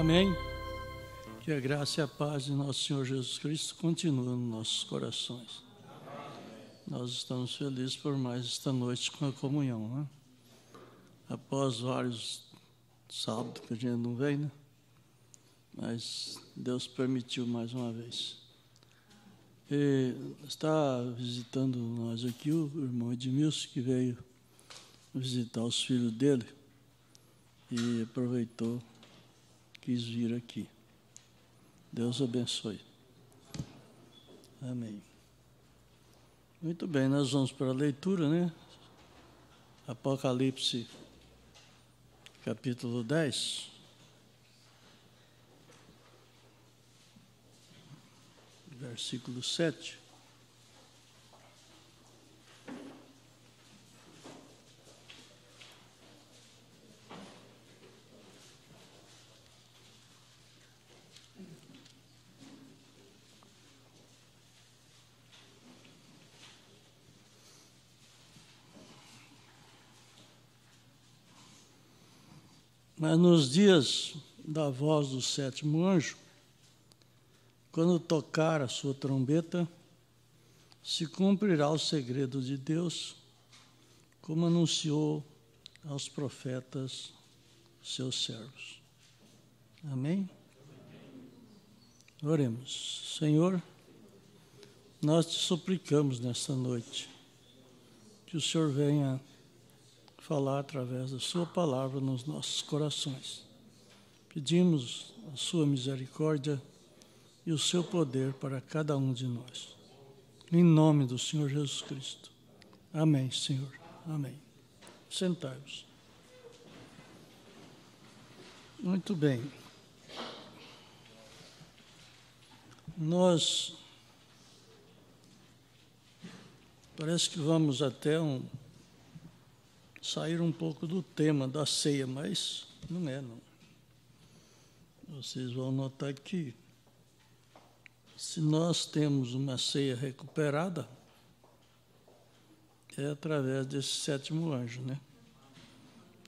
Amém? Que a graça e a paz de nosso Senhor Jesus Cristo continuem nos nossos corações. Nós estamos felizes por mais esta noite com a comunhão, né? Após vários sábados que a gente não veio, né? Mas Deus permitiu mais uma vez. E está visitando nós aqui o irmão Edmilson, que veio visitar os filhos dele e aproveitou, quis vir aqui. Deus abençoe. Amém. Muito bem, nós vamos para a leitura, né? Apocalipse, capítulo 10. Versículo 7. Mas nos dias da voz do sétimo anjo, quando tocar a sua trombeta, se cumprirá o segredo de Deus, como anunciou aos profetas, seus servos. Amém? Oremos. Senhor, nós te suplicamos nesta noite que o Senhor venha falar através da sua palavra nos nossos corações. Pedimos a sua misericórdia e o seu poder para cada um de nós. Em nome do Senhor Jesus Cristo. Amém, Senhor. Amém. Sentai-vos. Muito bem. Nós parece que vamos até sair um pouco do tema da ceia, mas não é, não. Vocês vão notar que se nós temos uma ceia recuperada, é através desse sétimo anjo, né?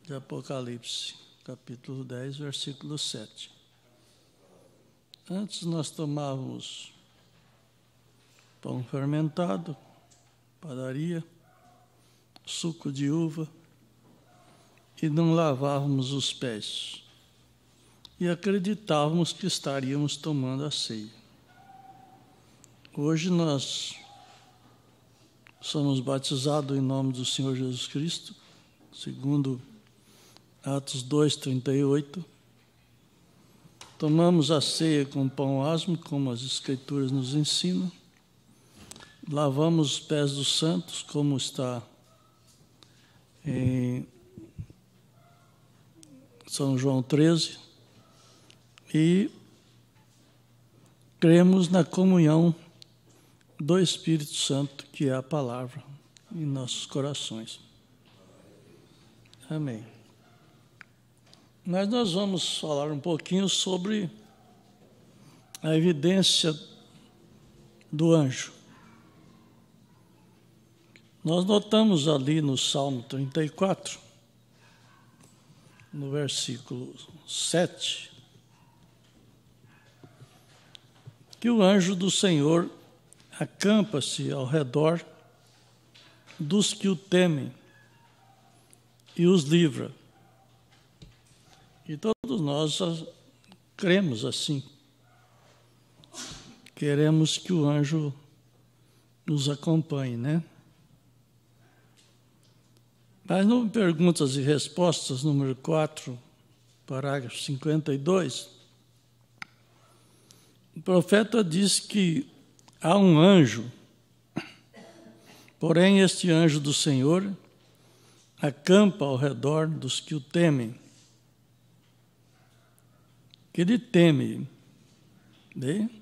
De Apocalipse, capítulo 10, versículo 7. Antes nós tomávamos pão fermentado, padaria, suco de uva, e não lavávamos os pés. E acreditávamos que estaríamos tomando a ceia. Hoje nós somos batizados em nome do Senhor Jesus Cristo, segundo Atos 2:38. Tomamos a ceia com pão asmo, como as Escrituras nos ensinam. Lavamos os pés dos santos, como está em São João 13. E cremos na comunhão do Espírito Santo, que é a palavra, em nossos corações. Amém. Mas nós vamos falar um pouquinho sobre a evidência do anjo. Nós notamos ali no Salmo 34, no versículo 7, que o anjo do Senhor acampa-se ao redor dos que o temem e os livra. E todos nós cremos assim. Queremos que o anjo nos acompanhe, né? Mas no Perguntas e Respostas, número 4, parágrafo 52, o profeta diz que há um anjo, porém este anjo do Senhor acampa ao redor dos que o temem. Que ele teme. Bem?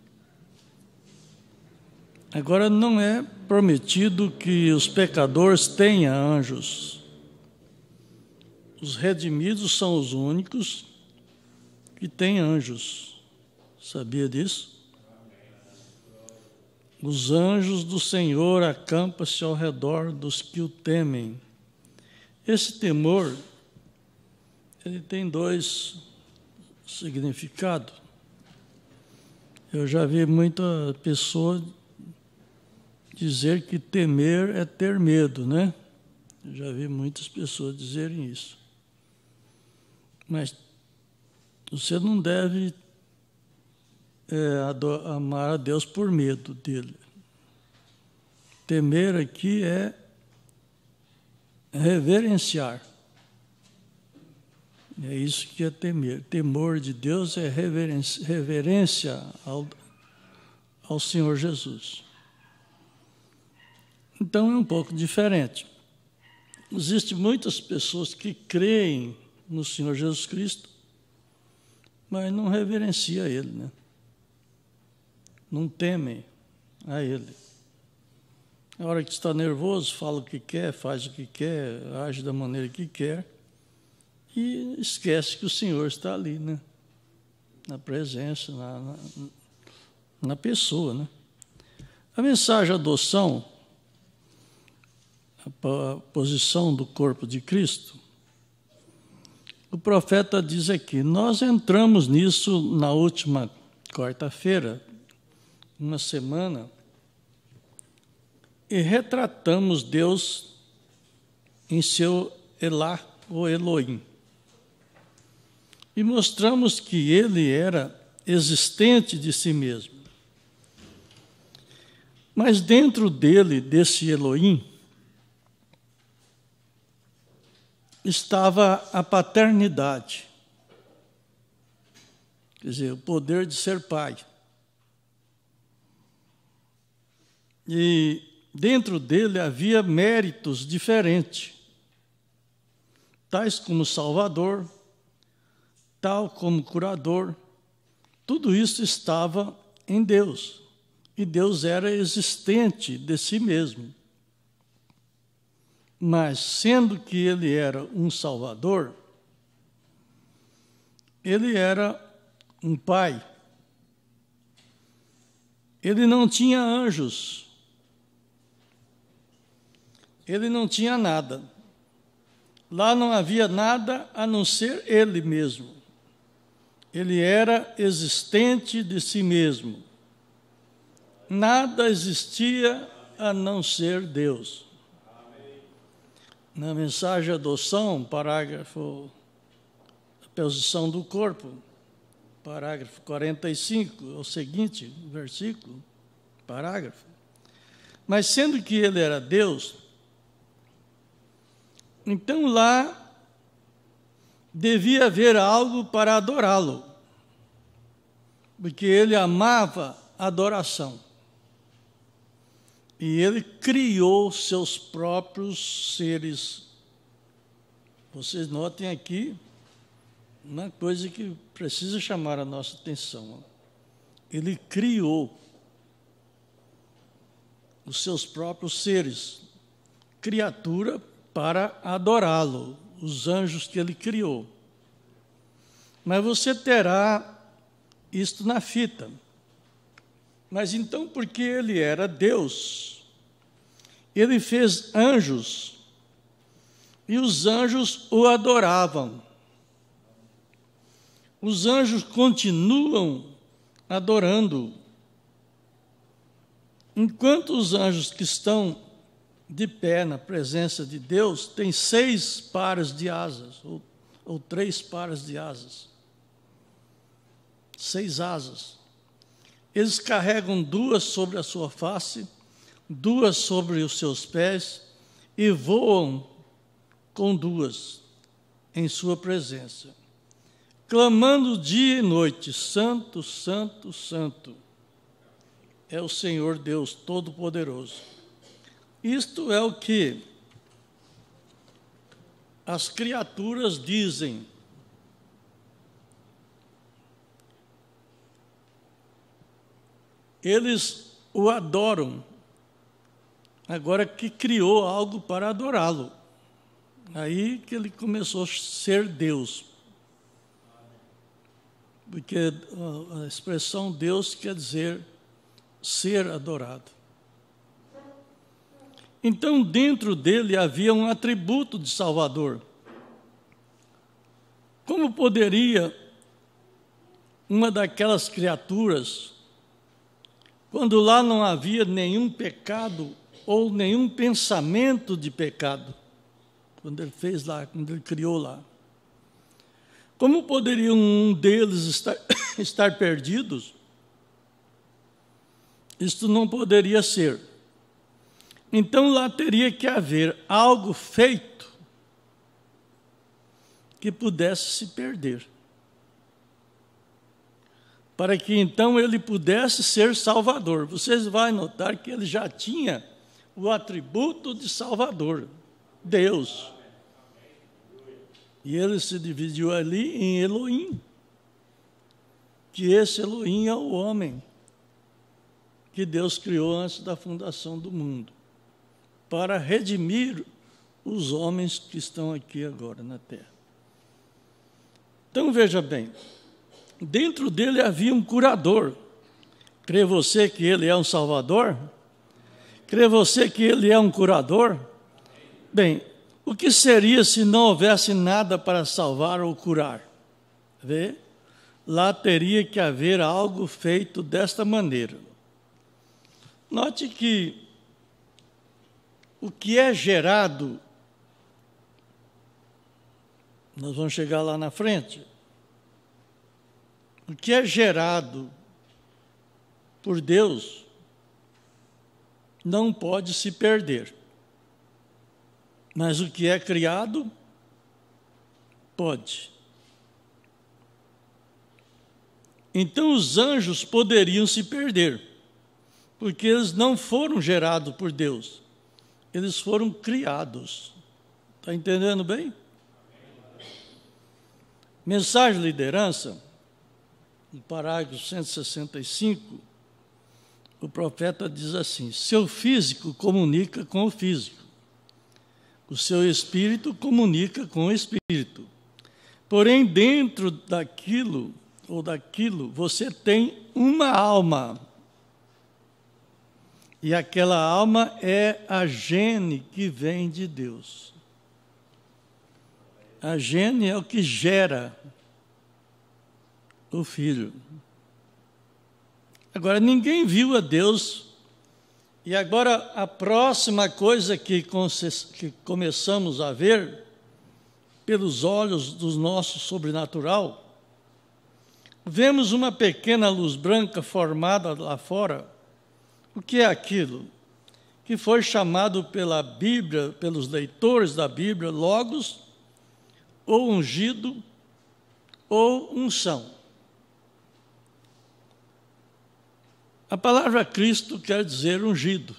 Agora, não é prometido que os pecadores tenham anjos. Os redimidos são os únicos que têm anjos. Sabia disso? Os anjos do Senhor acampam-se ao redor dos que o temem. Esse temor, ele tem dois significado. Eu já vi muita pessoa dizer que temer é ter medo, né? Eu já vi muitas pessoas dizerem isso. Mas você não deve amar a Deus por medo dele. Temer aqui é reverenciar. É isso que é temer. Temor de Deus é reverência ao Senhor Jesus. Então é um pouco diferente. Existem muitas pessoas que creem no Senhor Jesus Cristo, mas não reverenciam Ele, né? Não temem a Ele. Na hora que está nervoso, fala o que quer, faz o que quer, age da maneira que quer, e esquece que o Senhor está ali, né? Na presença, na pessoa, né? A mensagem adoção, a posição do corpo de Cristo, o profeta diz aqui, nós entramos nisso na última quarta-feira, uma semana, e retratamos Deus em seu Elá, ou Elohim. E mostramos que ele era existente de si mesmo. Mas dentro dele, desse Elohim, estava a paternidade. Quer dizer, o poder de ser pai. E dentro dele havia méritos diferentes, tais como Salvador, tal como curador. Tudo isso estava em Deus. E Deus era existente de si mesmo. Mas, sendo que ele era um Salvador, ele era um pai. Ele não tinha anjos. Ele não tinha nada. Lá não havia nada a não ser ele mesmo. Ele era existente de si mesmo. Nada existia a não ser Deus. Na mensagem adoção, parágrafo, a posição do corpo, parágrafo 45, é o seguinte versículo, parágrafo. Mas sendo que ele era Deus, então lá devia haver algo para adorá-lo, porque ele amava a adoração. E ele criou seus próprios seres. Vocês notem aqui uma coisa que precisa chamar a nossa atenção. Ele criou os seus próprios seres, criatura para adorá-lo, os anjos que ele criou. Mas você terá isto na fita. Mas então, porque ele era Deus, ele fez anjos, e os anjos o adoravam. Os anjos continuam adorando. Enquanto os anjos que estão de pé na presença de Deus têm 6 pares de asas, ou 3 pares de asas. 6 asas. Eles carregam 2 sobre a sua face, 2 sobre os seus pés, e voam com 2 em sua presença, clamando dia e noite, Santo, Santo, Santo, é o Senhor Deus Todo-Poderoso. Isto é o que as criaturas dizem. Eles o adoram, agora que criou algo para adorá-lo. Aí que ele começou a ser Deus. Porque a expressão Deus quer dizer ser adorado. Então, dentro dele havia um atributo de Salvador. Como poderia uma daquelas criaturas, quando lá não havia nenhum pecado ou nenhum pensamento de pecado, quando ele fez lá, quando ele criou lá. Como poderia um deles estar perdidos? Isto não poderia ser. Então lá teria que haver algo feito que pudesse se perder, para que então ele pudesse ser Salvador. Vocês vão notar que ele já tinha o atributo de Salvador, Deus. E ele se dividiu ali em Elohim, que esse Elohim é o homem que Deus criou antes da fundação do mundo, para redimir os homens que estão aqui agora na terra. Então, veja bem, dentro dele havia um curador. Crê você que ele é um salvador? Crê você que ele é um curador? Bem, o que seria se não houvesse nada para salvar ou curar? Vê? Lá teria que haver algo feito desta maneira. Note que o que é gerado, nós vamos chegar lá na frente, o que é gerado por Deus não pode se perder. Mas o que é criado, pode. Então os anjos poderiam se perder, porque eles não foram gerados por Deus, eles foram criados. Está entendendo bem? Mensagem de liderança, no parágrafo 165, o profeta diz assim: seu físico comunica com o físico, o seu espírito comunica com o espírito. Porém, dentro daquilo, você tem uma alma. E aquela alma é a gene que vem de Deus. A gene é o que gera o filho. Agora, ninguém viu a Deus. E agora, a próxima coisa que começamos a ver, pelos olhos do nosso sobrenatural, vemos uma pequena luz branca formada lá fora. O que é aquilo? Que foi chamado pela Bíblia, pelos leitores da Bíblia, Logos, ou ungido, ou unção. A palavra Cristo quer dizer ungido.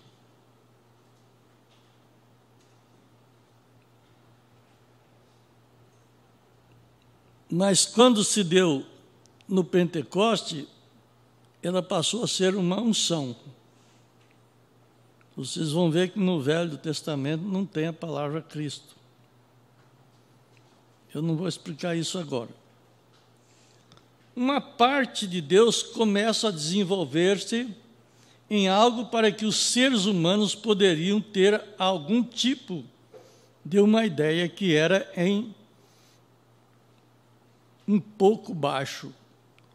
Mas quando se deu no Pentecoste, ela passou a ser uma unção. Vocês vão ver que no Velho Testamento não tem a palavra Cristo. Eu não vou explicar isso agora. Uma parte de Deus começa a desenvolver-se em algo para que os seres humanos poderiam ter algum tipo de uma ideia que era em um pouco baixo,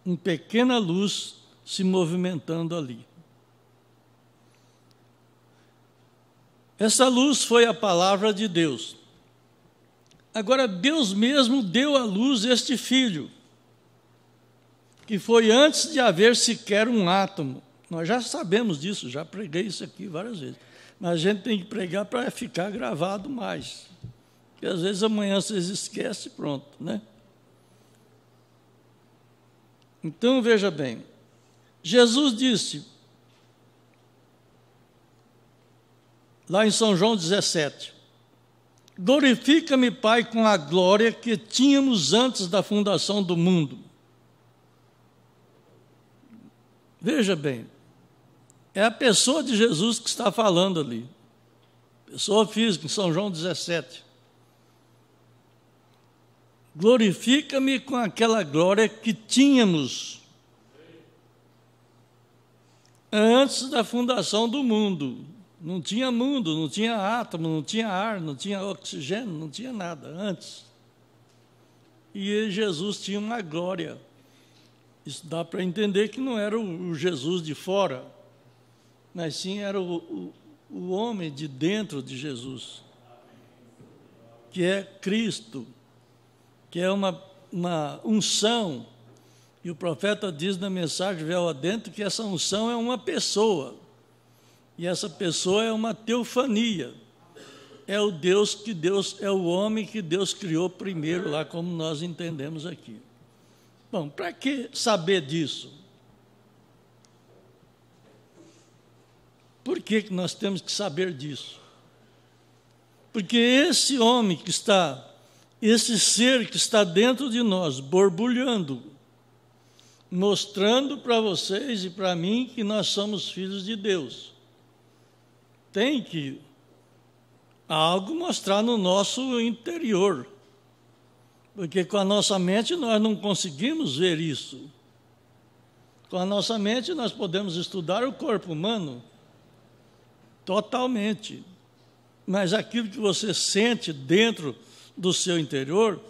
uma pequena luz se movimentando ali. Essa luz foi a palavra de Deus. Agora, Deus mesmo deu à luz este filho, que foi antes de haver sequer um átomo. Nós já sabemos disso, já preguei isso aqui várias vezes. Mas a gente tem que pregar para ficar gravado mais. Porque às vezes amanhã vocês esquecem e pronto, né? Então, veja bem, Jesus disse, lá em São João 17, glorifica-me, Pai, com a glória que tínhamos antes da fundação do mundo. Veja bem, é a pessoa de Jesus que está falando ali. Pessoa física, em São João 17. Glorifica-me com aquela glória que tínhamos antes da fundação do mundo. Não tinha mundo, não tinha átomo, não tinha ar, não tinha oxigênio, não tinha nada antes. E Jesus tinha uma glória Isso dá para entender que não era o Jesus de fora, mas sim era o homem de dentro de Jesus, que é Cristo, que é uma unção. E o profeta diz na mensagem Véu Adentro que essa unção é uma pessoa. E essa pessoa é uma teofania. É o Deus é o homem que Deus criou primeiro lá, como nós entendemos aqui. Bom, para que saber disso? Por que nós temos que saber disso? Porque esse homem que está, esse ser que está dentro de nós, borbulhando, mostrando para vocês e para mim que nós somos filhos de Deus, tem que algo mostrar no nosso interior, porque com a nossa mente nós não conseguimos ver isso. Com a nossa mente nós podemos estudar o corpo humano totalmente, mas aquilo que você sente dentro do seu interior,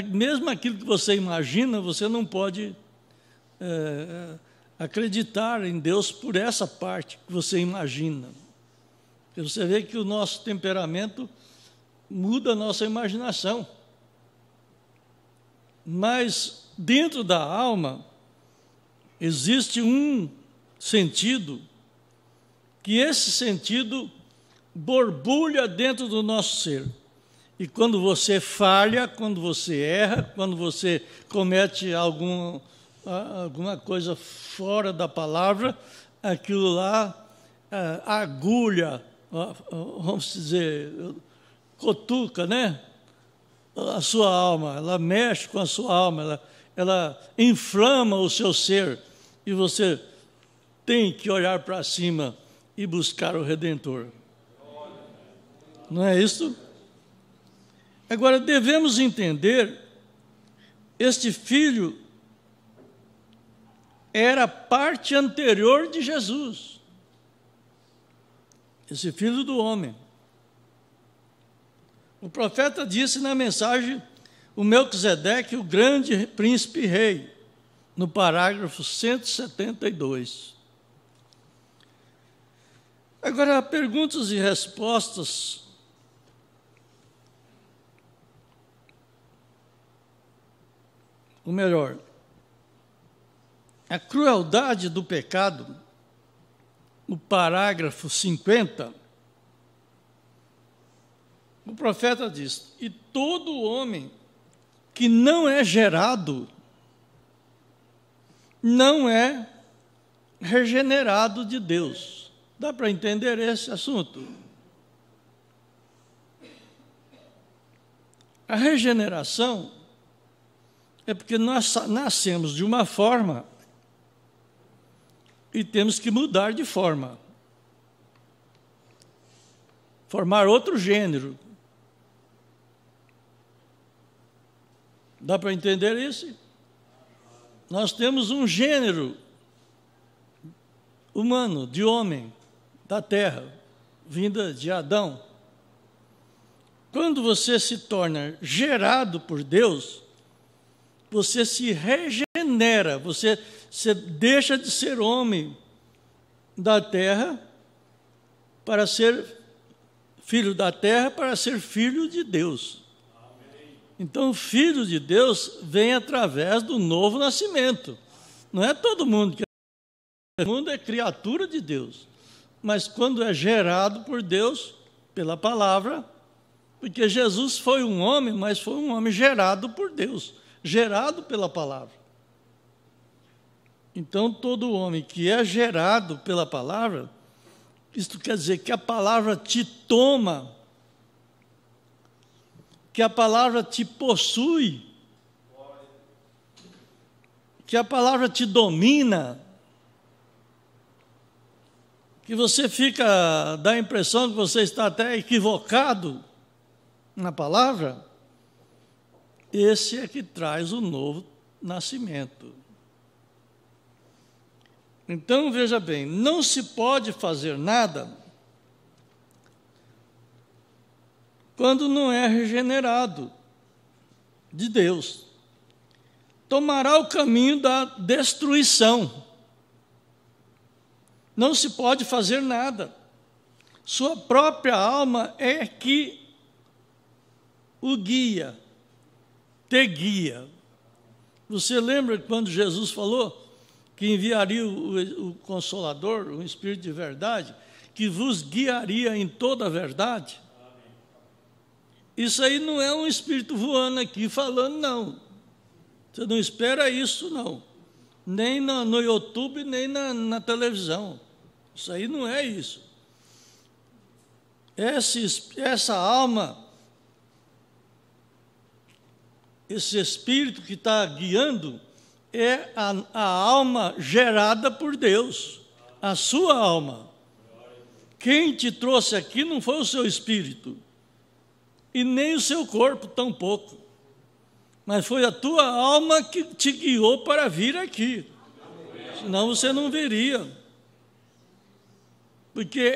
mesmo aquilo que você imagina, você não pode acreditar em Deus por essa parte que você imagina. Porque você vê que o nosso temperamento muda a nossa imaginação. Mas dentro da alma existe um sentido, que esse sentido borbulha dentro do nosso ser. E quando você falha, quando você erra, quando você comete alguma coisa fora da palavra, aquilo lá agulha, vamos dizer, cutuca, né? A sua alma, ela mexe com a sua alma, ela inflama o seu ser, e você tem que olhar para cima e buscar o Redentor. Não é isso? Agora, devemos entender, este filho era a parte anterior de Jesus, esse filho do homem. O profeta disse na mensagem, o Melquisedeque, o grande príncipe rei, no parágrafo 172. Agora, perguntas e respostas. Ou melhor, a crueldade do pecado, no parágrafo 50, o profeta diz, e todo homem que não é gerado, não é regenerado de Deus. Dá para entender esse assunto? A regeneração é porque nós nascemos de uma forma e temos que mudar de forma. Formar outro gênero. Dá para entender isso? Nós temos um gênero humano, de homem, da terra, vinda de Adão. Quando você se torna gerado por Deus, você se regenera, você deixa de ser homem da terra para ser filho da terra, para ser filho de Deus. Então, o filho de Deus vem através do novo nascimento. Não é todo mundo que é, todo mundo é criatura de Deus. Mas quando é gerado por Deus, pela palavra, porque Jesus foi um homem, mas foi um homem gerado por Deus, gerado pela palavra. Então, todo homem que é gerado pela palavra, isto quer dizer que a palavra te toma, que a palavra te possui, que a palavra te domina, que você dá a impressão que você está até equivocado na palavra, esse é que traz o novo nascimento. Então, veja bem, não se pode fazer nada quando não é regenerado de Deus. tomará o caminho da destruição. Não se pode fazer nada. Sua própria alma é que o guia, te guia. Você lembra quando Jesus falou que enviaria o Consolador, o Espírito de verdade, que vos guiaria em toda a verdade? Isso aí não é um espírito voando aqui falando, não. Você não espera isso, não. Nem no YouTube, nem na televisão. Isso aí não é isso. Essa alma, esse espírito que está guiando, é a alma gerada por Deus, a sua alma. Quem te trouxe aqui não foi o seu espírito, e nem o seu corpo tampouco, mas foi a tua alma que te guiou para vir aqui, senão você não viria, porque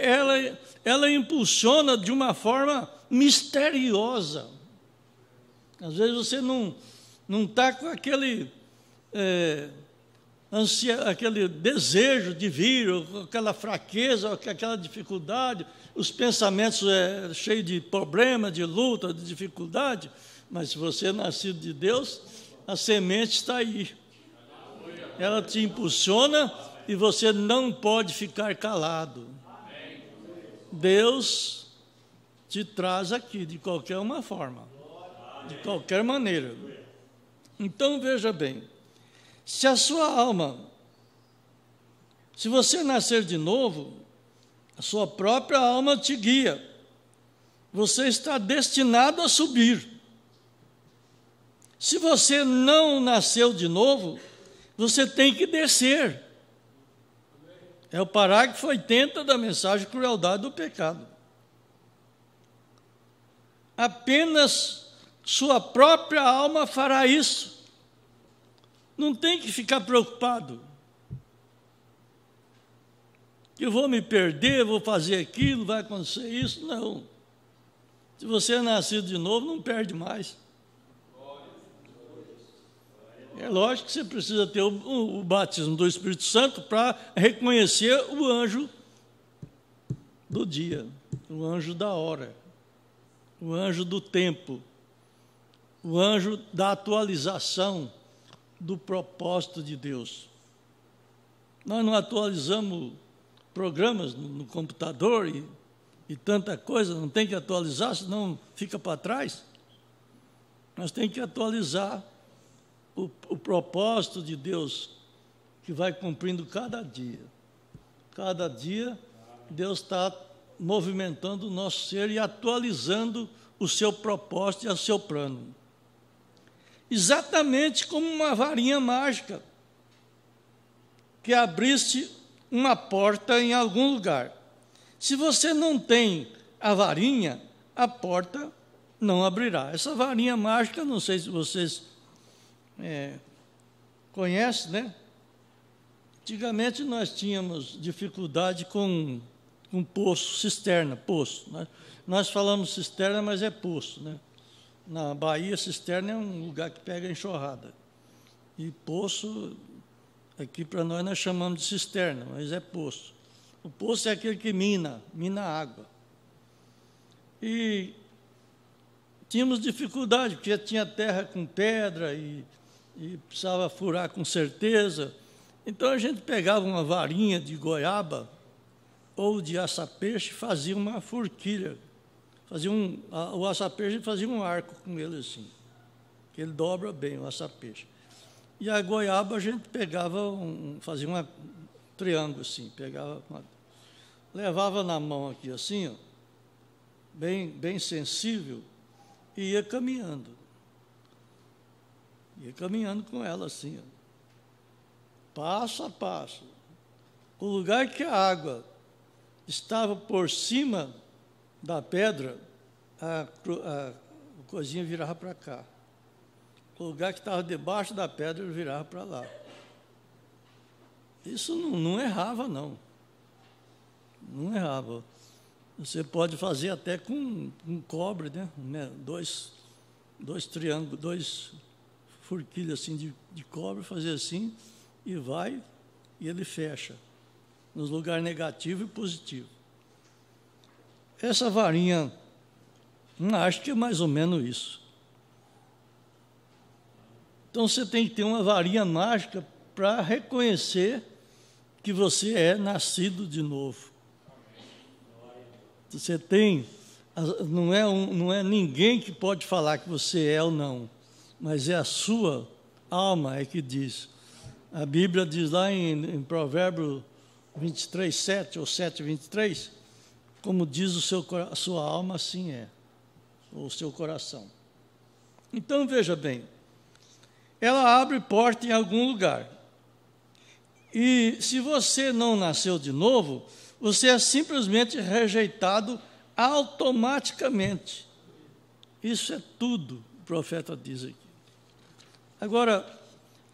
ela impulsiona de uma forma misteriosa. Às vezes você não está com aquele aquele desejo de vir, ou aquela fraqueza, ou aquela dificuldade, os pensamentos cheios de problema, de luta, de dificuldade, mas se você é nascido de Deus, a semente está aí. Ela te impulsiona e você não pode ficar calado. Deus te traz aqui de qualquer uma forma, de qualquer maneira. Então, veja bem, se a sua alma, se você nascer de novo, a sua própria alma te guia. Você está destinado a subir. Se você não nasceu de novo, você tem que descer. É o parágrafo 80 da mensagem Crueldade do Pecado. Apenas sua própria alma fará isso. Não tem que ficar preocupado. Eu vou me perder, vou fazer aquilo, vai acontecer isso. Não. Se você é nascido de novo, não perde mais. É lógico que você precisa ter o batismo do Espírito Santo para reconhecer o anjo do dia, o anjo da hora, o anjo do tempo, o anjo da atualização do propósito de Deus. Nós não atualizamos programas no computador e tanta coisa, não tem que atualizar, senão fica para trás. Nós temos que atualizar o propósito de Deus, que vai cumprindo cada dia. Cada dia, Deus está movimentando o nosso ser e atualizando o seu propósito e o seu plano. Exatamente como uma varinha mágica que abrisse uma porta em algum lugar. Se você não tem a varinha, a porta não abrirá. Essa varinha mágica, não sei se vocês conhecem, né? Antigamente nós tínhamos dificuldade com poço, cisterna, poço, né? Nós falamos cisterna, mas é poço, né? Na Bahia, cisterna é um lugar que pega enxurrada. E poço, aqui para nós chamamos de cisterna, mas é poço. O poço é aquele que mina água. E tínhamos dificuldade, porque tinha terra com pedra e precisava furar com certeza. Então a gente pegava uma varinha de goiaba ou de açapeixe e fazia uma forquilha. O açapeixe fazia um arco com ele assim, que ele dobra bem o açapeixe. E a goiaba a gente pegava, fazia um triângulo assim, levava na mão aqui assim, ó, bem sensível, e ia caminhando. Ia caminhando com ela assim, ó, passo a passo. O lugar que a água estava por cima da pedra, a coisinha virava para cá. O lugar que estava debaixo da pedra, virava para lá. Isso não errava, não. Não errava. Você pode fazer até com cobre, né? Dois triângulos, forquilha assim de cobre, fazia assim, e vai, e ele fecha, nos lugares negativo e positivo. Essa varinha, acho que é mais ou menos isso. Então você tem que ter uma varinha mágica para reconhecer que você é nascido de novo. Você tem, não é ninguém que pode falar que você é ou não, mas é a sua alma que diz. A Bíblia diz lá em Provérbios 23, 7 ou 7, 23, como diz a sua alma, assim é, ou o seu coração. Então, veja bem, ela abre porta em algum lugar. E se você não nasceu de novo, você é simplesmente rejeitado automaticamente. Isso é tudo, o profeta diz aqui. Agora,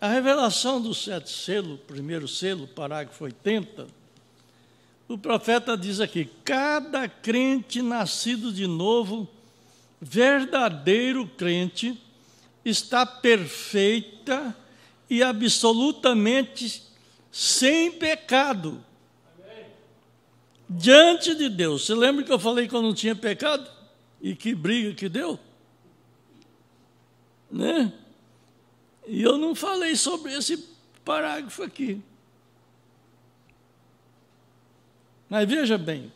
a revelação do 7 selo, primeiro selo, parágrafo 80, o profeta diz aqui: cada crente nascido de novo, verdadeiro crente, está perfeita e absolutamente sem pecado diante de Deus. Você lembra que eu falei que eu não tinha pecado? E que briga que deu? Né? E eu não falei sobre esse parágrafo aqui. Mas veja bem,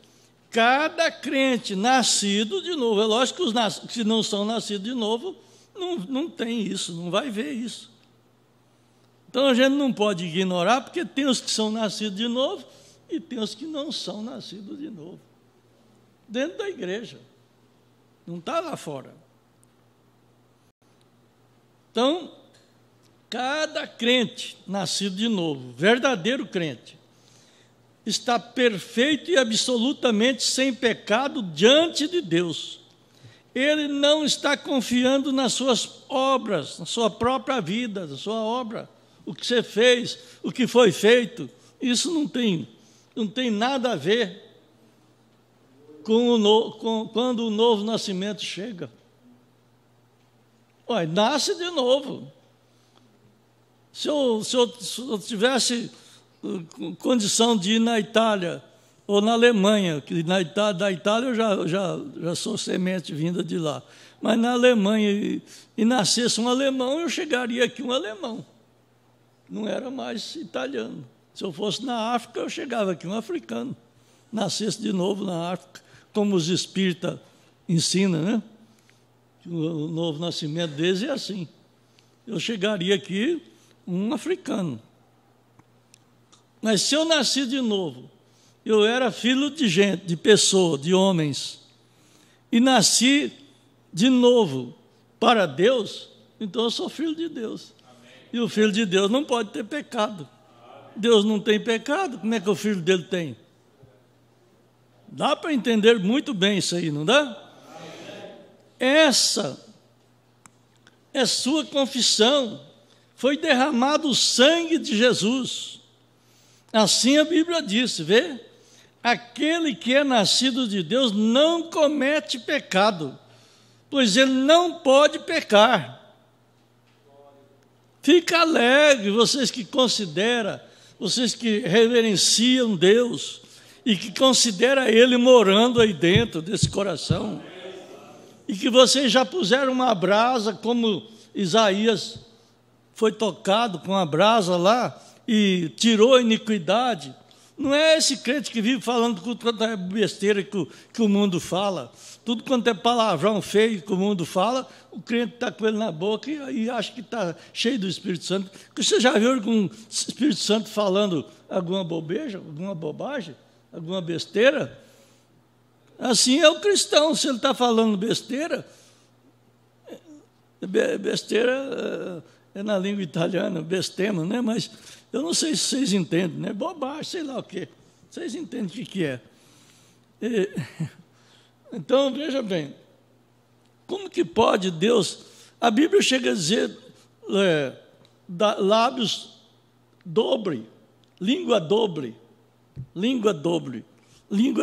cada crente nascido de novo, é lógico que os que não são nascidos de novo, não tem isso, não vai ver isso. Então a gente não pode ignorar, porque tem os que são nascidos de novo e tem os que não são nascidos de novo. Dentro da igreja, não está lá fora. Então, cada crente nascido de novo, verdadeiro crente, está perfeito e absolutamente sem pecado diante de Deus. Ele não está confiando nas suas obras, na sua própria vida, na sua obra, o que você fez, o que foi feito. Isso não tem nada a ver com quando o novo nascimento chega. Olha, nasce de novo. Se eu tivesse condição de ir na Itália ou na Alemanha, que da Itália eu já sou semente vinda de lá, mas na Alemanha e nascesse um alemão, eu chegaria aqui um alemão, não era mais italiano. Se eu fosse na África, eu chegava aqui um africano, nascesse de novo na África, como os espíritas ensinam, né? O novo nascimento deles é assim. Eu chegaria aqui um africano. Mas se eu nasci de novo, eu era filho de gente, de pessoa, de homens, e nasci de novo para Deus, então eu sou filho de Deus. Amém. E o filho de Deus não pode ter pecado. Amém. Deus não tem pecado, como é que o filho dele tem? Dá para entender muito bem isso aí, não dá? Amém. Essa é sua confissão. Foi derramado o sangue de Jesus. Assim a Bíblia diz, vê? Aquele que é nascido de Deus não comete pecado, pois ele não pode pecar. Fica alegre, vocês que consideram, vocês que reverenciam Deus e que consideram Ele morando aí dentro desse coração. E que vocês já puseram uma brasa, como Isaías foi tocado com a brasa lá e tirou a iniquidade. Não é esse crente que vive falando tudo quanto é besteira que o mundo fala, tudo quanto é palavrão feio que o mundo fala, o crente está com ele na boca e acha que está cheio do Espírito Santo. Você já viu algum Espírito Santo falando alguma bobeja, alguma bobagem, alguma besteira? Assim é o cristão, se ele está falando besteira, besteira é na língua italiana, bestema, né? Mas eu não sei se vocês entendem, né? Bobagem, sei lá o quê. Vocês entendem o que é. Então, veja bem, como que pode Deus... A Bíblia chega a dizer lábios dobre, língua dobre, língua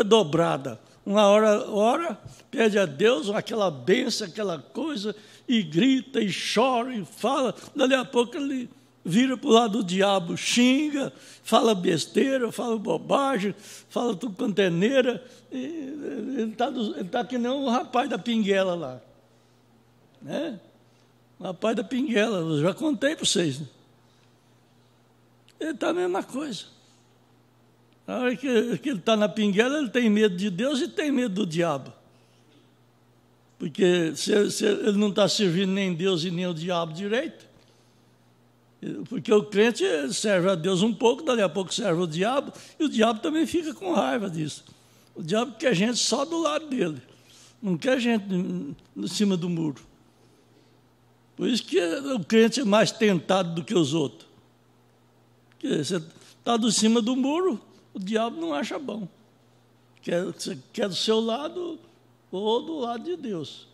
dobrada. uma hora ora, pede a Deus aquela bênção, aquela coisa, e grita, e chora, e fala. Dali a pouco ele vira para o lado do diabo, xinga, fala besteira, fala bobagem, fala tudo quanto é neira. Ele tá que nem o rapaz da pinguela lá. Né? O rapaz da pinguela, eu já contei para vocês. Né? Ele está a mesma coisa. Na hora que ele está na pinguela, ele tem medo de Deus e tem medo do diabo. Porque se ele não está servindo nem Deus e nem o diabo direito. Porque o crente serve a Deus um pouco, dali a pouco serve o diabo, e o diabo também fica com raiva disso. O diabo quer gente só do lado dele, não quer gente em cima do muro. Por isso que o crente é mais tentado do que os outros. Porque você está do cima do muro, o diabo não acha bom. Você quer do seu lado ou do lado de Deus.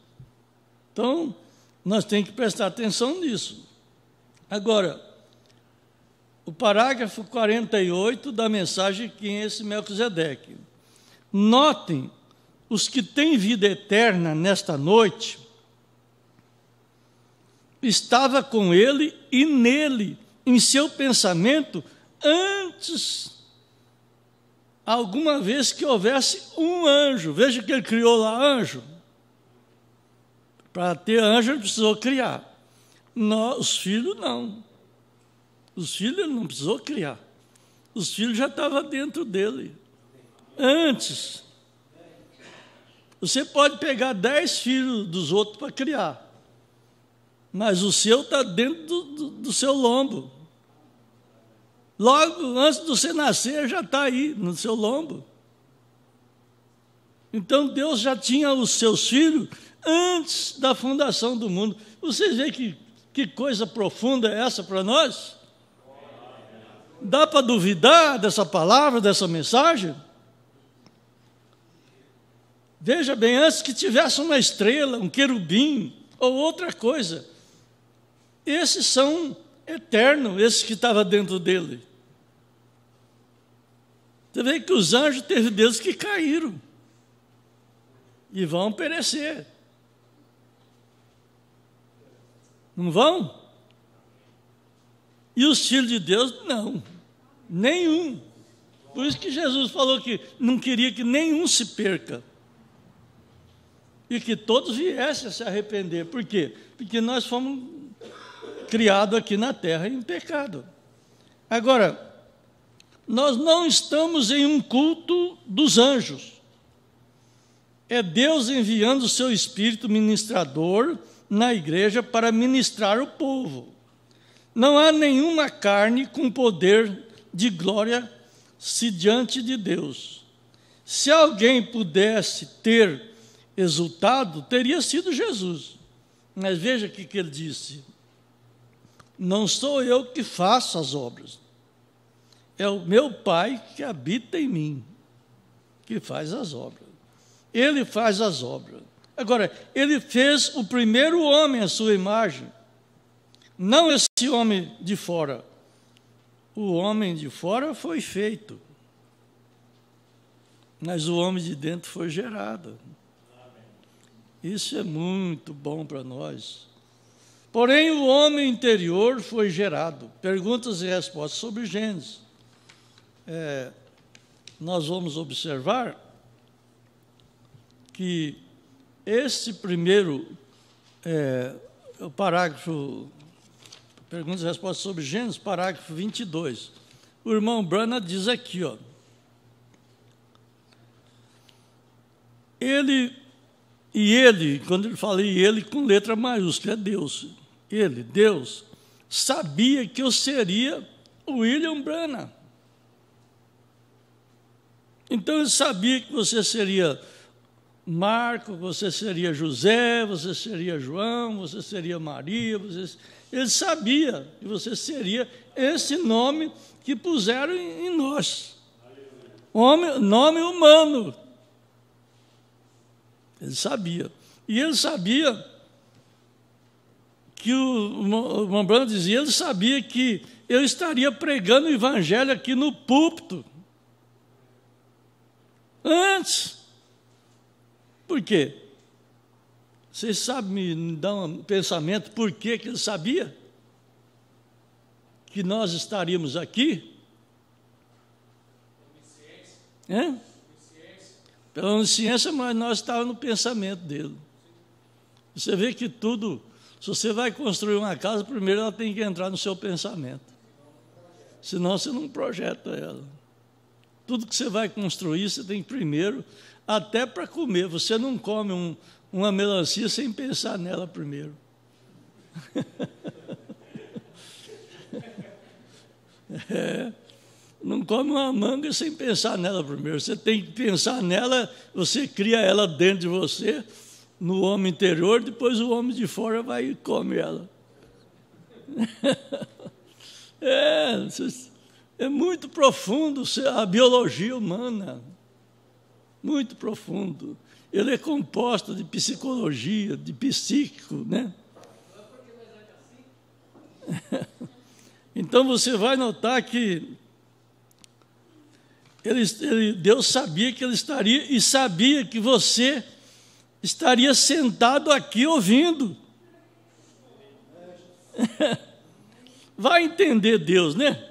Então, nós temos que prestar atenção nisso. Agora, o parágrafo 48 da mensagem que é esse Melquisedeque. Notem, os que têm vida eterna nesta noite, estava com ele e nele, em seu pensamento, antes, alguma vez que houvesse um anjo. Veja que ele criou lá anjo. Para ter anjo, ele precisou criar. Os filhos não. Os filhos ele não precisou criar. Os filhos já estavam dentro dele. Antes. Você pode pegar 10 filhos dos outros para criar. Mas o seu está dentro do seu lombo. Logo, antes de você nascer, já está aí, no seu lombo. Então, Deus já tinha os seus filhos antes da fundação do mundo. Vocês veem que coisa profunda é essa para nós? Dá para duvidar dessa palavra, dessa mensagem? Veja bem, antes que tivesse uma estrela, um querubim ou outra coisa, esses são eternos, esses que estavam dentro dele. Você vê que os anjos teve deles que caíram e vão perecer. Não vão? E os filhos de Deus, não. Nenhum. Por isso que Jesus falou que não queria que nenhum se perca. E que todos viessem a se arrepender. Por quê? Porque nós fomos criados aqui na terra em pecado. Agora, nós não estamos em um culto dos anjos. É Deus enviando o seu Espírito ministrador na igreja para ministrar o povo. Não há nenhuma carne com poder de glória se diante de Deus. Se alguém pudesse ter exultado, teria sido Jesus. Mas veja o que ele disse. Não sou eu que faço as obras. É o meu Pai que habita em mim, que faz as obras. Ele faz as obras. Agora, ele fez o primeiro homem à sua imagem. Não esse homem de fora. O homem de fora foi feito. Mas o homem de dentro foi gerado. Isso é muito bom para nós. Porém, o homem interior foi gerado. Perguntas e respostas sobre Gênesis. Nós vamos observar que esse primeiro o parágrafo, perguntas e respostas sobre Gênesis, parágrafo 22. O irmão Branham diz aqui, ó, ele, quando ele fala ele com letra maiúscula, é Deus. Ele, Deus, sabia que eu seria William Branham. Então ele sabia que você seria Marco, você seria José, você seria João, você seria Maria, ele sabia que você seria esse nome que puseram em nós. Nome humano. Ele sabia. E ele sabia que o irmão Branham dizia, ele sabia que eu estaria pregando o evangelho aqui no púlpito. Antes. Por quê? Vocês sabem me dar um pensamento por que ele sabia que nós estaríamos aqui? Pela onisciência, mas nós estávamos no pensamento dele. Você vê que tudo, se você vai construir uma casa, primeiro ela tem que entrar no seu pensamento. Senão você não projeta ela. Tudo que você vai construir, você tem que primeiro, até para comer. Você não come uma melancia sem pensar nela primeiro. Não come uma manga sem pensar nela primeiro. Você tem que pensar nela, você cria ela dentro de você, no homem interior, depois o homem de fora vai e come ela. É muito profundo a biologia humana. Muito profundo. Ele é composto de psicologia, de psíquico, né? Então você vai notar que Deus sabia que ele estaria, e sabia que você estaria sentado aqui ouvindo. Vai entender Deus, né?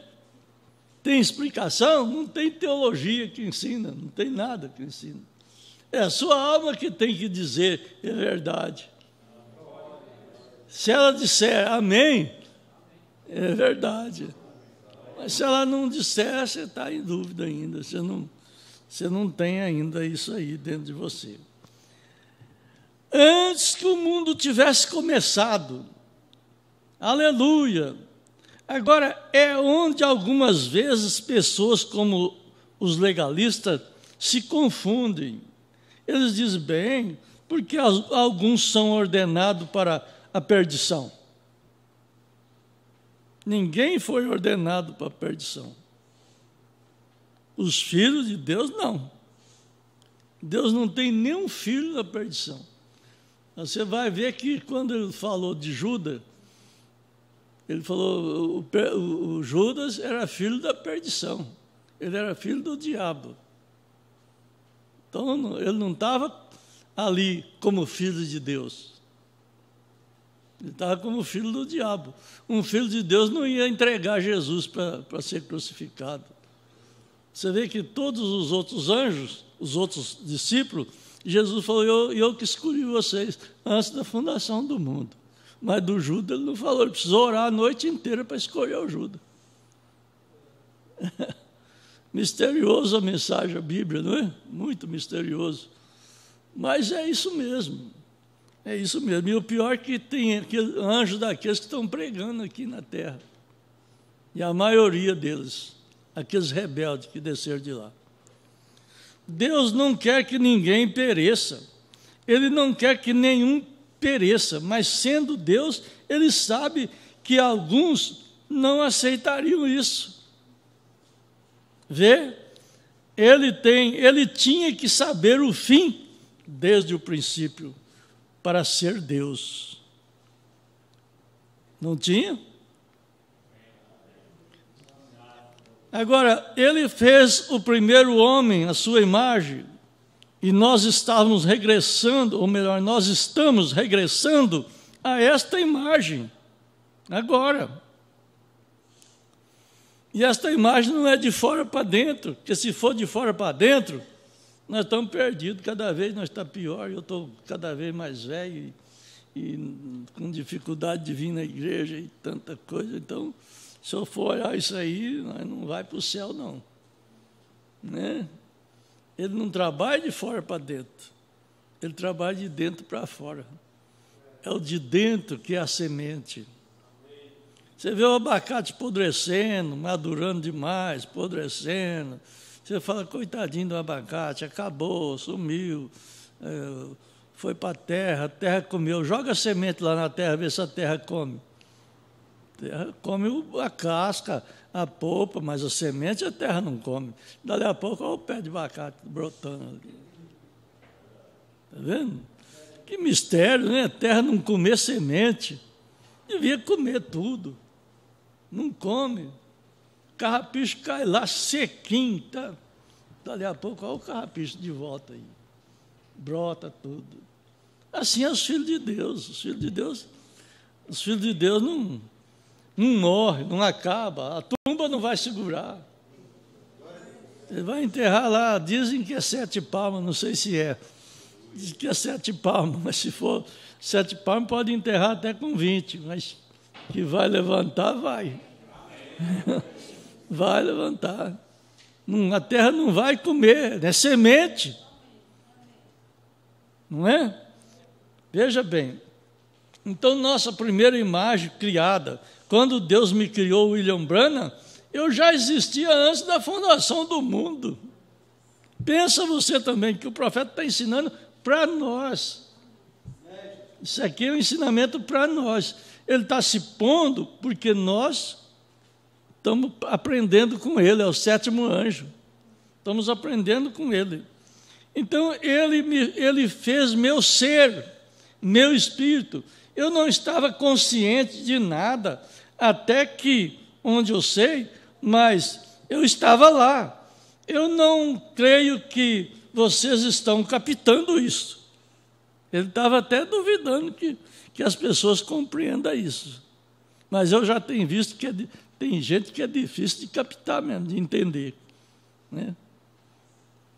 Tem explicação? Não tem teologia que ensina, não tem nada que ensina. É a sua alma que tem que dizer é verdade. Se ela disser amém, é verdade. Mas se ela não disser, você está em dúvida ainda. Você não tem ainda isso aí dentro de você. Antes que o mundo tivesse começado, aleluia. Agora, é onde algumas vezes pessoas como os legalistas se confundem. Eles dizem, bem, porque alguns são ordenados para a perdição. Ninguém foi ordenado para a perdição. Os filhos de Deus, não. Deus não tem nenhum filho na perdição. Você vai ver que quando ele falou de Judas, ele falou, o Judas era filho da perdição. Ele era filho do diabo. Então, ele não estava ali como filho de Deus. Ele estava como filho do diabo. Um filho de Deus não ia entregar Jesus para ser crucificado. Você vê que todos os outros anjos, os outros discípulos, Jesus falou, eu que escolhi vocês antes da fundação do mundo. Mas do Judas ele não falou, ele precisou orar a noite inteira para escolher o Judas. Misterioso a mensagem da Bíblia, não é? Muito misterioso. Mas é isso mesmo. É isso mesmo. E o pior é que tem aquele anjo daqueles que estão pregando aqui na terra. E a maioria deles, aqueles rebeldes que desceram de lá. Deus não quer que ninguém pereça. Ele não quer que nenhum pereça. Mas sendo Deus, Ele sabe que alguns não aceitariam isso. Vê? Ele tinha que saber o fim desde o princípio para ser Deus. Não tinha? Agora, ele fez o primeiro homem à sua imagem, e nós estávamos regressando, ou melhor, nós estamos regressando a esta imagem, agora. E esta imagem não é de fora para dentro, porque se for de fora para dentro, nós estamos perdidos, cada vez nós está pior, eu estou cada vez mais velho e com dificuldade de vir na igreja e tanta coisa. Então, se eu for olhar isso aí, nós não vai para o céu, não. Né? Ele não trabalha de fora para dentro, ele trabalha de dentro para fora. É o de dentro que é a semente. Você vê o abacate apodrecendo, madurando demais, apodrecendo. Você fala, coitadinho do abacate, acabou, sumiu, foi para a terra comeu. Joga a semente lá na terra, vê se a terra come. A terra come a casca, a polpa, mas a semente a terra não come. Dali a pouco, olha o pé de abacate brotando ali. Está vendo? Que mistério, né? A terra não comer semente. Devia comer tudo. Não come. Carrapicho cai lá sequinho, tá? Dali a pouco, olha o carrapicho de volta aí. brota tudo. Assim é os filhos de Deus. Os filhos de Deus não morrem, não acaba. A tumba não vai segurar. Ele vai enterrar lá, dizem que é 7 palmos, não sei se é. Diz que é 7 palmos, mas se for 7 palmos, pode enterrar até com 20, mas que vai levantar, vai. Vai levantar. A terra não vai comer, é semente. Não é? Veja bem. Então, nossa primeira imagem criada, quando Deus me criou, William Branham, eu já existia antes da fundação do mundo. Pensa você também que o profeta está ensinando para nós. Isso aqui é um ensinamento para nós. Ele está se pondo porque nós estamos aprendendo com ele, é o 7º anjo. Estamos aprendendo com ele. Então, ele fez meu ser, meu espírito. Eu não estava consciente de nada, até que, onde eu sei, mas eu estava lá. Eu não creio que vocês estão captando isso. Ele estava até duvidando que as pessoas compreendam isso. Mas eu já tenho visto que tem gente que é difícil de captar mesmo, de entender, né?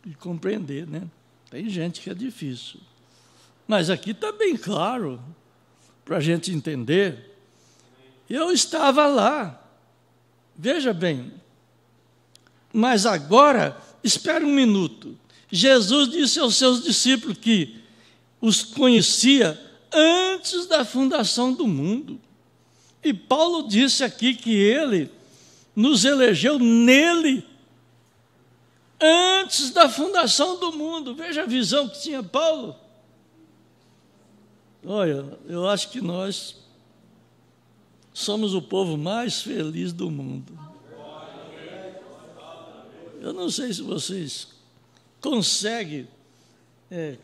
De compreender, né? Tem gente que é difícil. Mas aqui está bem claro, para a gente entender. Eu estava lá. Veja bem. Mas agora, espere um minuto. Jesus disse aos seus discípulos que os conhecia antes da fundação do mundo. E Paulo disse aqui que ele nos elegeu nele, antes da fundação do mundo. Veja a visão que tinha Paulo. Olha, eu acho que nós somos o povo mais feliz do mundo. Eu não sei se vocês conseguem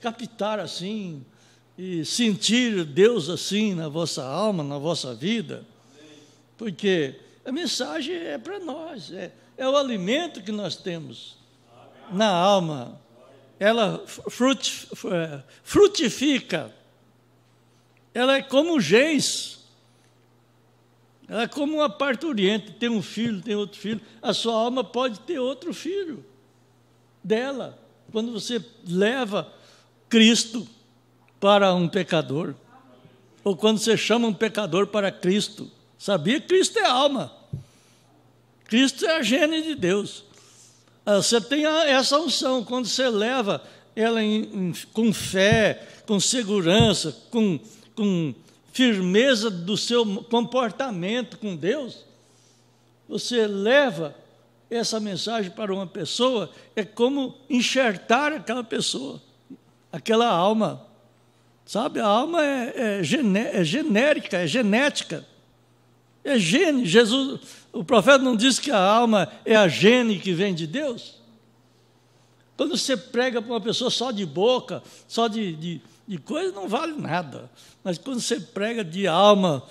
captar assim e sentir Deus assim na vossa alma, na vossa vida, porque a mensagem é para nós, é o alimento que nós temos na alma. Ela frutifica, ela é como gens, ela é como uma parturiente, tem um filho, tem outro filho, a sua alma pode ter outro filho dela, quando você leva Cristo para um pecador, ou quando você chama um pecador para Cristo. Sabia que Cristo é alma, Cristo é a gênese de Deus. Você tem essa unção, quando você leva ela com fé, com segurança, com firmeza do seu comportamento com Deus, você leva essa mensagem para uma pessoa, é como enxertar aquela pessoa, aquela alma. Sabe, a alma é genérica, é genética, é gene. Jesus, o profeta não disse que a alma é a gene que vem de Deus? Quando você prega para uma pessoa só de boca, só de coisa, não vale nada. Mas quando você prega de alma,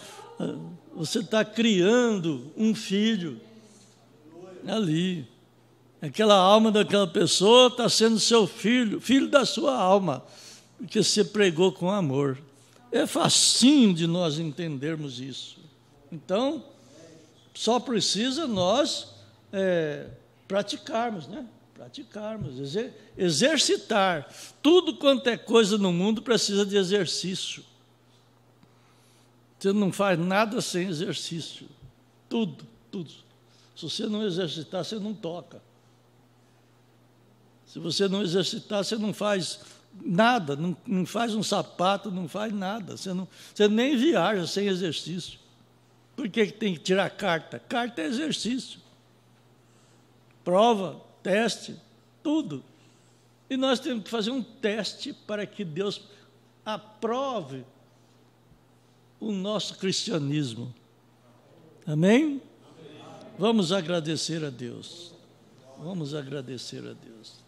você está criando um filho ali. Aquela alma daquela pessoa está sendo seu filho, filho da sua alma, porque você pregou com amor. É facinho de nós entendermos isso. Então, só precisa nós praticarmos, né? Praticarmos, exercitar. Tudo quanto é coisa no mundo precisa de exercício. Você não faz nada sem exercício. Tudo. Se você não exercitar, você não toca. Se você não exercitar, você não faz nada, não faz um sapato, não faz nada. Você nem viaja sem exercício. Por que tem que tirar carta? Carta é exercício. Prova, teste, tudo. E nós temos que fazer um teste para que Deus aprove o nosso cristianismo. Amém? Vamos agradecer a Deus. Vamos agradecer a Deus.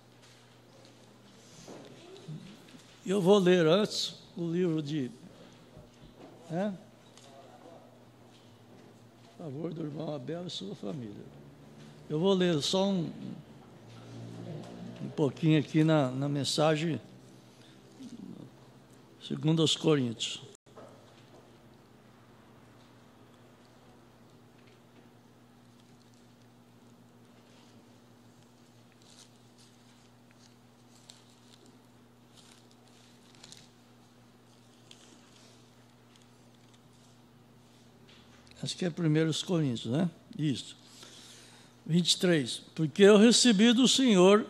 Eu vou ler antes o livro de... Por favor, do irmão Abel e sua família. Eu vou ler só um pouquinho aqui na mensagem Segundo aos Coríntios. Acho que é 1 Coríntios, né? Isso. 23. Porque eu recebi do Senhor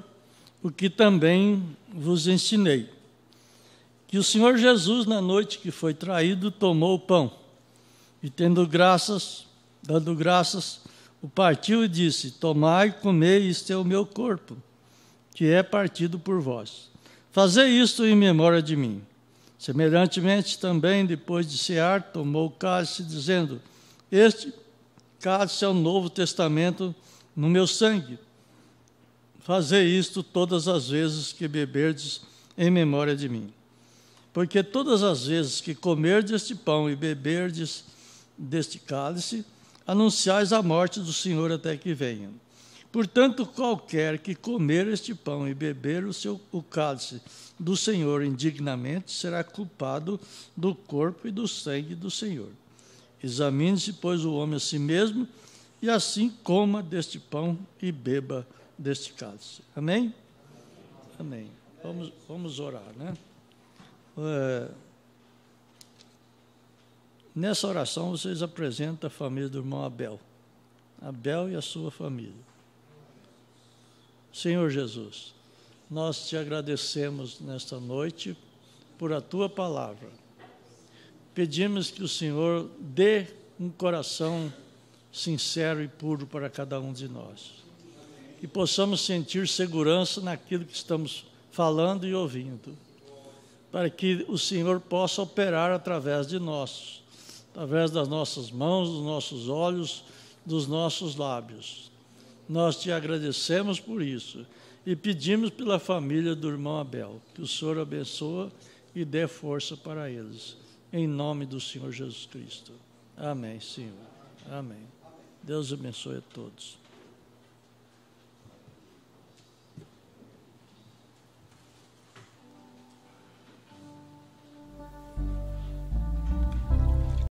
o que também vos ensinei. Que o Senhor Jesus, na noite que foi traído, tomou o pão. E dando graças, o partiu e disse: Tomai e comei, isto é o meu corpo, que é partido por vós. Fazei isto em memória de mim. Semelhantemente também, depois de cear, tomou o cálice, dizendo: Este cálice é o novo testamento no meu sangue. Fazei isto todas as vezes que beberdes em memória de mim. Porque todas as vezes que comerdes este pão e beberdes deste cálice, anunciais a morte do Senhor até que venha. Portanto, qualquer que comer este pão e beber o cálice do Senhor indignamente, será culpado do corpo e do sangue do Senhor. Examine-se, pois, o homem a si mesmo, e assim coma deste pão e beba deste cálice. Amém? Amém. Vamos orar, né? Nessa oração, vocês apresentam a família do irmão Abel. Abel e a sua família. Senhor Jesus, nós te agradecemos nesta noite por a tua palavra. Pedimos que o Senhor dê um coração sincero e puro para cada um de nós. Que possamos sentir segurança naquilo que estamos falando e ouvindo. Para que o Senhor possa operar através de nós, através das nossas mãos, dos nossos olhos, dos nossos lábios. Nós te agradecemos por isso e pedimos pela família do irmão Abel, que o Senhor abençoe e dê força para eles. Em nome do Senhor Jesus Cristo. Amém, Senhor. Amém. Deus abençoe a todos.